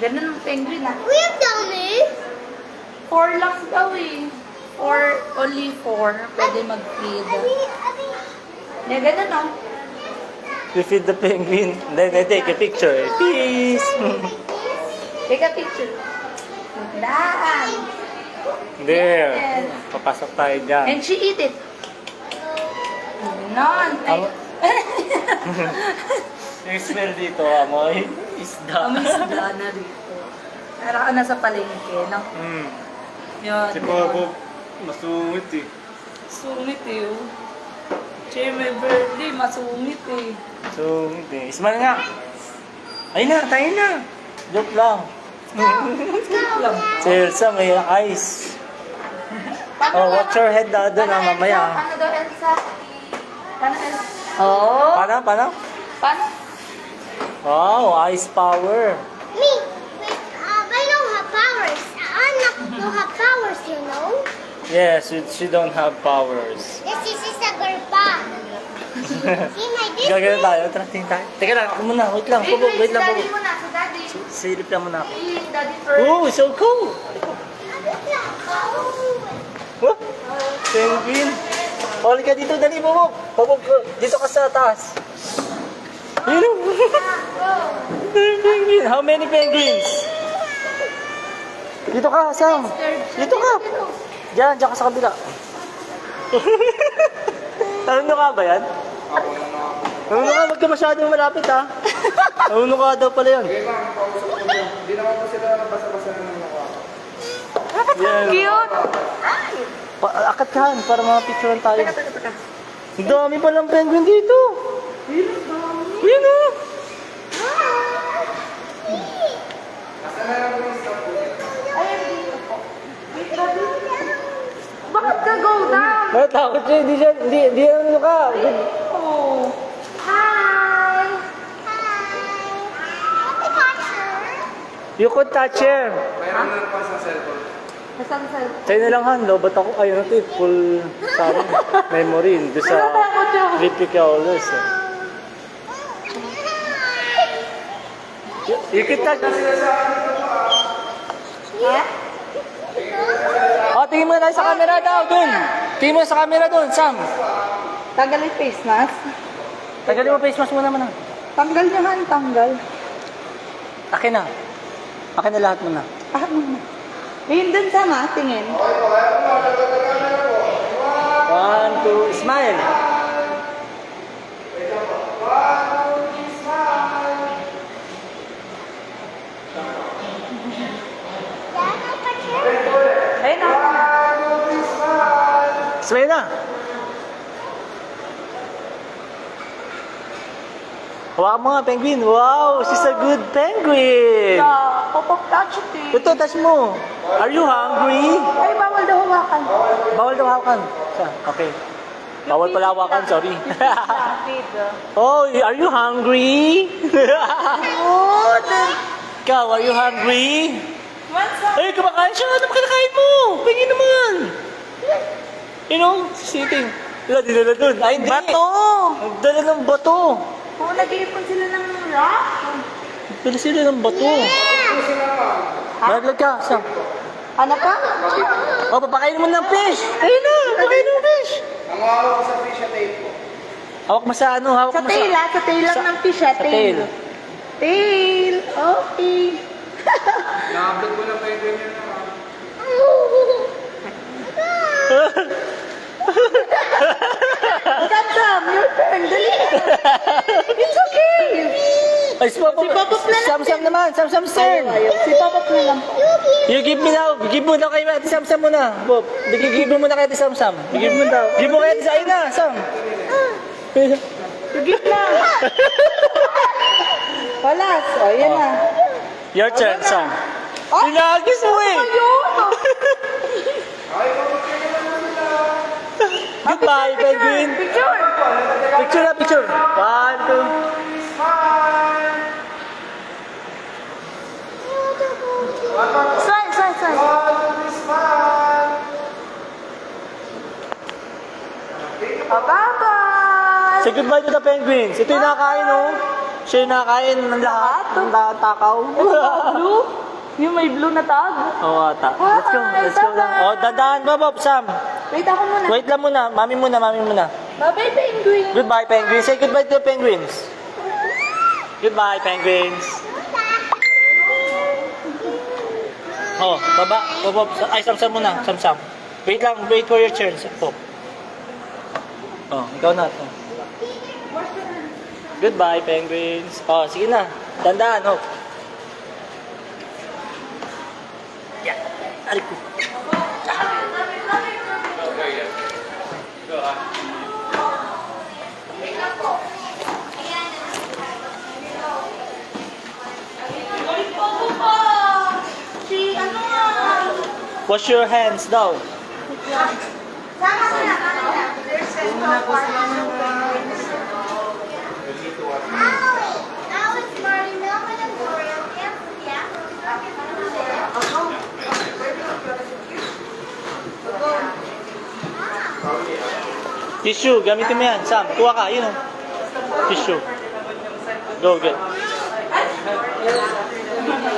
Ganun ang penguin ah. We have done 4 lang daw eh. Only 4. Pwede mag-feed. Yeah, ganun no? You feed the penguin. Then I take a picture. Peace! Take a picture. Daan. There. Papasok tayo dyan. And she eat it. Ganon. Yung smell dito, amoy isda. Amoy isda na dito. Para ka na sa palengke, no? Mm. Yun. Si Bobo, masungit eh. Sungit eh, oh. Che, may birthday, masungit eh. Sungit eh. Smell nga. Ayun na, tayo na. Joke lang. Si Elsa may eyes. Oh, watch your head na doon Paano, mamaya. Elsa? Paano daw, Elsa? Paano, Elsa? Oh. Paano? Paano? Wow, ice power. Me, I don't have powers. I'm not to have powers, you know. Yes, she don't have powers. This is a garba. See my Gagawin this? tayo, trating tayo. Teka lang, ako muna, wait lang, Bobo, wait lang, Si daddy Bobo. muna, si daddy. Silip lang muna ako. Si daddy first. Oh, so cool! Oh, penguin. Huli ka dito, dali, Bobo. Bobo, dito ka sa taas. Yun o. Penguin. How many penguins? Dito ka, Sam. Dito ka. Diyan ka sa kabila. Nanuno ka ba yan? Nanuno ka, wag ka masyadong malapit ha. Nanuno ka daw pala yan. Hindi naman po sila basa-basa ng mga. Yan. Cute. Akat ka han, para mga picturean tayo. Teka. Ang dami palang penguin dito. Yun o. Ayan dito po. Wait, daddy. Bakit ka go down? Matakot siya, hindi ano ka. Oh. Hi. You could touch her. Mayroon na po sa cellphone. Nasaan sa... Sa'yo na lang han, lobat ako. Ayun na ito eh, full sorry, memory. Doon sa Natatakot siya. Creepy Crawlers. You could touch. Yeah? Oh, tingin mo na tayo sa camera daw, dun. Tingin mo sa camera dun, Sam. Tanggal yung face mask. Tagalin mo face mask muna muna. Tanggal niya han, tanggal. Akin na. Akin na lahat muna. Ah, muna. Ayun dun sama, tingin. 1, 2, smile. Ayun na. Smile na. Hawakan mo nga, penguin. Wow, she's a good penguin. Yeah, pop-up touch it eh. Ito, touch mo. Are you hungry? Ay, bawal daw hawakan. Bawal daw hawakan. Okay. Bawal pala hawakan, sorry. Lapid. Oh, are you hungry? Good. Ikaw, are you hungry? What's up? Ay, kumakain siya. Ano kinakain mo? Pingin naman. You know, sitting. Wala, dinala dun. Ay, hindi. Bato. Nagdala ng bato. Oo, nag-iipon sila ng rock. Nagdala sila ng bato. Naglag ka, Sam. Ano pa? Oh, papakain mo ng fish. Ayun na, papakain mo ng fish. Ang mawawala ko sa fish at tape ko. Hawak mo sa ano, hawak Sa mo tail ah, sa tail lang ng fish ah, Sa tail. Tail, okay. Na-upload ko lang kayo ganyan naman. Sam, your turn, dali. It's okay. Ay, si Papa. Si Papa na lang. Sam naman, Sam turn. Ayaw, si Papa na lang po. You give me now. Give mo na kay Ate Sam muna. Bob, give mo muna kay Ate Sam. Give mo daw. Give mo kay Ate Sam na, Sam. Sige na. Walas, o yan na. Your turn, Sam. Oh, Pinagis mo eh. ayun. Goodbye, penguin. Picture. Picture na, picture. 1, 2. Smile. Bye-bye. Say goodbye to the penguins. Ito yung nakakain, oh. Siya yung nakakain ng lahat. Ang takaw. Blue? Yung may blue na tag. Oo, ata. Let's go. Let's go lang. Oh, dadaan ba, Bob? Sam. Wait, ako muna. Wait lang muna. Mami muna. Bye-bye, penguin. Goodbye, penguins. Say goodbye to the penguins. Goodbye, penguins. Oh, baba. Bob. Ay, Sam muna. Sam. Wait lang. Wait for your turn. Oh. Oh, ikaw na. Oh. Goodbye, penguins. Oh, sige na. Tandaan, oh. Yeah. Aray ko. Wash your hands daw. Tissue, gamitin mo yan. Sam, kuha ka. Yun o. Tissue. Go, get.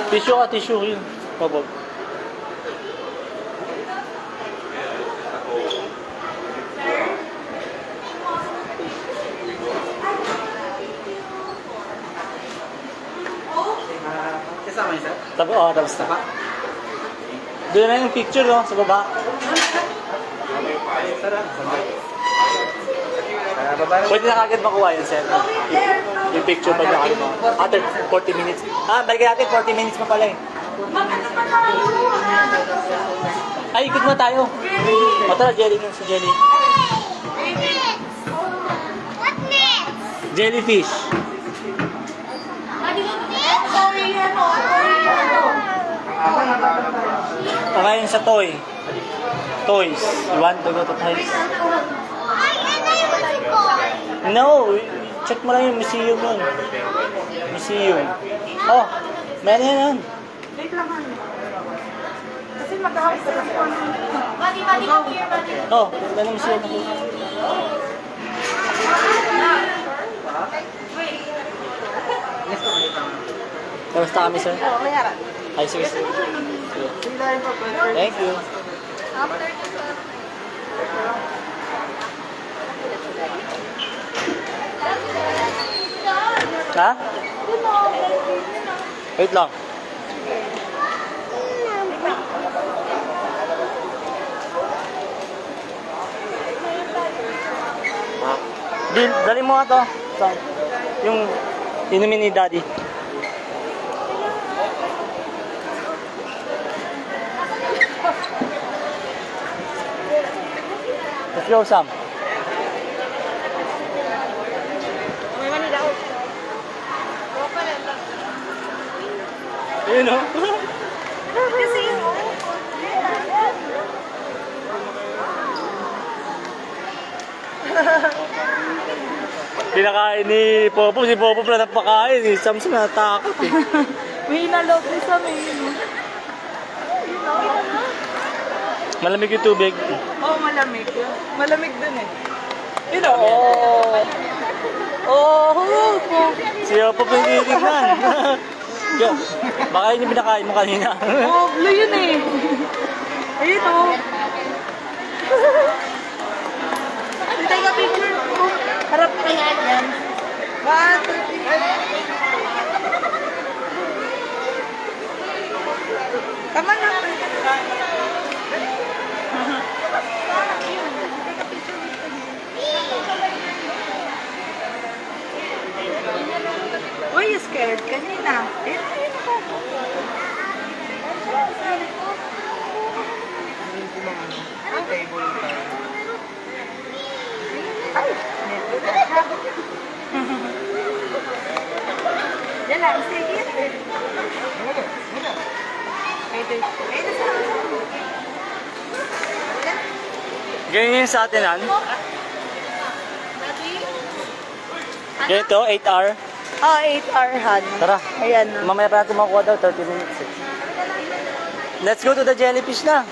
Tissue. Yun. Pabog. Kasama yun, sir? Tapos na. Doon na yung picture, no? Sa baba. Pwede na kagad makuha yun, sir. Yung picture pag nakagad mo. After 40 minutes. Balikan natin, 40 minutes pa pala eh. Ay, ikot mo tayo. O tara, jelly nun si Jelly. What next? Jellyfish. Okay yun sa toy. Toys. You want to go to toys? No, check mo lang yung museum yun. Museum. Oh, meron yan. Wait lang, honey. Kasi mag-ahap sa kasi Buddy, come here, buddy. Oh, meron yung museum. Kamusta kami, sir? Oo, mayaran. Ay, sige. Thank you. Ha? Wait lang. Dali mo nga to. Yung inumin ni Daddy. Let's go, Sam. May Manila out. Yun, no? Kasi Pinakain ni Popo. Si Popo pala napakain. Si Samson natakot eh. may inalaw ko sa may Malamig yung tubig. Oo, malamig. Malamig dun eh. You know, oh. Oh, Si Popo pinitignan. Baka yun yung pinakain mo kanina. oh, blue yun eh. Ayun oh. Hintay ka picture ko. Harap ka nga yan. 1, 2, 3. Tama na. Why you scared? Kanina. Ayun ako. Ay, neto na siya. Yan lang, sige. Ganyan yung sa atin, Han. Ganito, 8 hour. Oh, 8 hour han. Tara. Ayan na. Mamaya pa natin makuha daw, 30 minutes. Let's go to the jellyfish na.